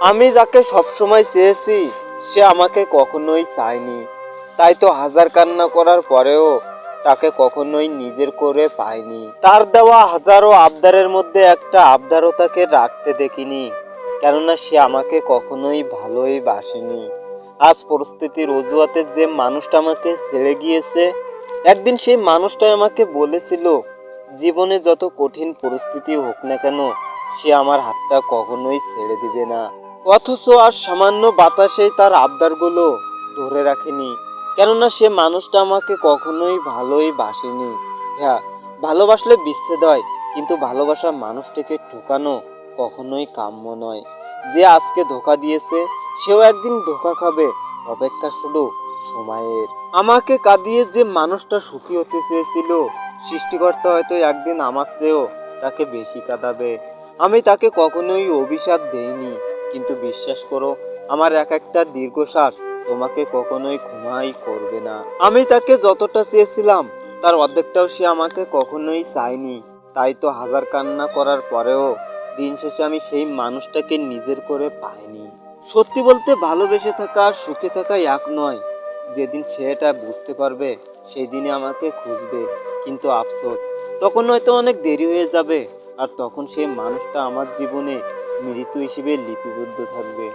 আমি যাকে সবসময় চেয়েছি সে আমাকে কখনোই চায়নি। তাই তো হাজার কান্না করার পরেও তাকে কখনোই নিজের করে পাইনি। তার দেওয়া হাজারো আবদারের মধ্যে একটা আবদারও তাকে রাখতে দেখিনি, কেননা সে আমাকে কখনোই ভালোই বাসেনি। আজ পরিস্থিতির অজুহাতে যে মানুষটা আমাকে ছেড়ে গিয়েছে, একদিন সেই মানুষটাই আমাকে বলেছিল জীবনে যত কঠিন পরিস্থিতি হোক না কেন সে আমার হাতটা কখনোই ছেড়ে দিবে না। অথচ আর সামান্য বাতাসেই তার আবদারগুলো ধরে রাখেনি, কেননা সে মানুষটা আমাকে কখনোই ভালোই বাসেনি। হ্যাঁ, ভালোবাসলে বিচ্ছেদ হয়, কিন্তু ভালোবাসা মানুষটাকে ঠকানো কখনোই কাম্য নয়। যে আজকে ধোকা দিয়েছে সেও একদিন ধোকা খাবে, অপেক্ষা শুধু সময়ের। আমাকে কাঁদিয়ে যে মানুষটা সুখী হতে চেয়েছিল, সৃষ্টিকর্তা হয়তো একদিন আমার চেয়েও তাকে বেশি কাঁদাবে। আমি তাকে কখনোই অভিশাপ দেইনি, কিন্তু বিশ্বাস করো আমার এক একটা দীর্ঘশ্বাস তোমাকে কখনোই ক্ষমাই করবে না। আমি তাকে যতটা চেয়েছিলাম তার অর্ধেকটাও সে আমাকে কখনোই চায়নি। তাই তো হাজার কান্না করার পরেও দিন শেষে আমি সেই মানুষটাকে নিজের করে পাইনি। সত্যি বলতে ভালোবেসে থাকা আর সুখে থাকা এক নয়। যেদিন সে এটা বুঝতে পারবে সেই দিনে আমাকে খুঁজবে, কিন্তু আফসোস তখন হয়তো অনেক দেরি হয়ে যাবে। আর তখন সেই মানুষটা আমার জীবনে মৃত্যু হিসেবে লিপিবদ্ধ থাকবে।